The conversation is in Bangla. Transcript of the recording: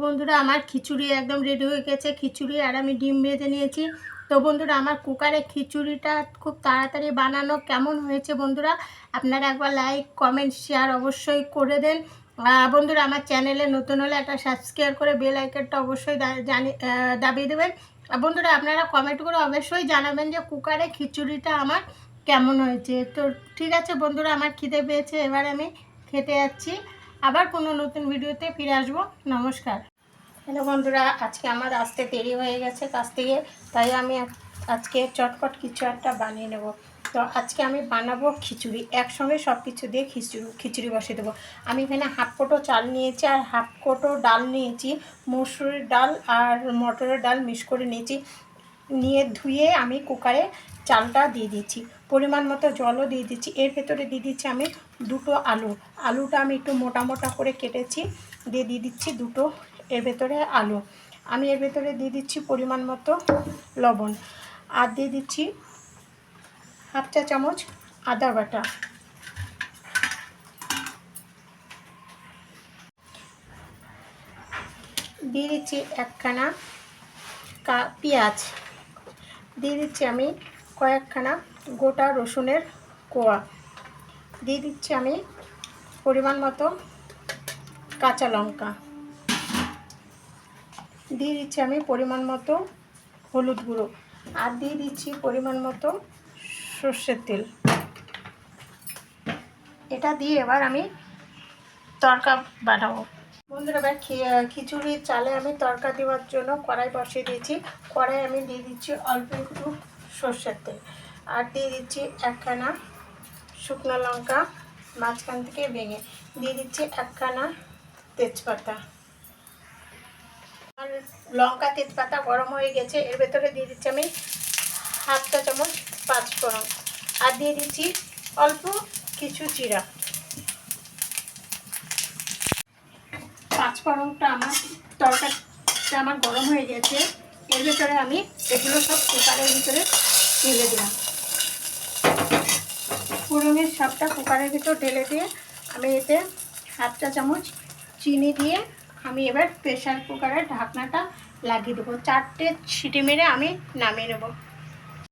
বন্ধুরা আমার খিচুড়ি একদম রেডি হয়ে গেছে। খিচুড়ি আর আমি ডিম ভেজে নিয়েছি। তো বন্ধুরা আমার কুকারে খিচুড়িটা খুব তাড়াতাড়ি বানানো কেমন হয়েছে বন্ধুরা আপনারা একবার লাইক কমেন্ট শেয়ার অবশ্যই করে দেন। বন্ধুরা আমার চ্যানেলে নতুন হলে একটা সাবস্ক্রাইব করে বেল আইকনটা অবশ্যই দাবিয়ে দেবেন। বন্ধুরা আপনারা কমেন্ট করে অবশ্যই জানাবেন যে কুকারে খিচুড়িটা আমার কেমন হয়েছে। তো ঠিক আছে বন্ধুরা, আমার খিদে পেয়েছে, এবার আমি খেতে যাচ্ছি। আবার কোনো নতুন ভিডিওতে ফিরে আসবো। নমস্কার। হ্যালো বন্ধুরা, আজকে আমার আসতে দেরি হয়ে গেছে কাছ থেকে, তাই আমি আজকে চটপট কিছু একটা বানিয়ে নেব। তো আজকে আমি বানাবো খিচুড়ি, একসঙ্গে সব কিছু দিয়ে খিচুড়ি বসিয়ে দেবো। আমি এখানে হাফ কোটো চাল নিয়েছি আর হাফ কোটো ডাল নিয়েছি, মসুরির ডাল আর মটরের ডাল মিক্স করে নিয়েছি। নিয়ে ধুয়ে আমি কুকারে চালটা দিয়ে দিচ্ছি, পরিমাণ মতো জলও দিয়ে দিচ্ছি। এর ভেতরে দিয়ে দিচ্ছি আমি দুটো আলুটা আমি একটু মোটা মোটা করে কেটেছি, দিয়ে দিচ্ছি দুটো এর ভেতরে আলু। আমি এর ভেতরে দিয়ে দিচ্ছি পরিমাণ মতো লবণ, আর দিয়ে দিচ্ছি হাফ চা চামচ আদা বাটা। দিয়ে দিচ্ছি একখানা পেঁয়াজ, দিয়ে দিচ্ছি আমি কয়েকখানা গোটা রসুনের কোয়া, দিয়ে দিচ্ছি আমি পরিমাণ মতো কাঁচা লঙ্কা, দিয়ে দিচ্ছি আমি পরিমাণ মতো হলুদ গুঁড়ো, আর দিয়ে দিচ্ছি পরিমাণ মতো সর্ষের তেল। এটা দিয়ে এবার আমি তড়কা বানাবো। বন্ধুরা এবার খিচুড়ির চালে আমি তড়কা দেওয়ার জন্য কড়াই বসিয়ে দিয়েছি। কড়াই আমি দিয়ে দিচ্ছি অল্প একটু সর্ষের তেল, আর দিয়ে দিচ্ছি একখানা শুকনো লঙ্কা মাঝখান থেকে ভেঙে, দিয়ে দিচ্ছি একখানা তেজপাতা। আর লঙ্কা তেজপাতা গরম হয়ে গেছে, এর ভেতরে দিয়ে দিচ্ছি আমি হাফ চা চামচ পাঁচফোড়ন, আর দিয়ে দিচ্ছি অল্প কিছু জিরা। পাঁচফোড়নটা আমার তরকারিটা আমার গরম হয়ে গেছে, এর ভেতরে আমি এগুলো সব কুকারের ভিতরে ঢেলে দিলাম। ফোড়নের সবটা কুকারের ভিতর ঢেলে দিয়ে আমি এতে হাফ চা চামচ চিনি দিয়ে আমি এবার প্রেশার কুকারের ঢাকনাটা লাগিয়ে দেবো। 4টে সিটি মেরে আমি নামিয়ে নেব।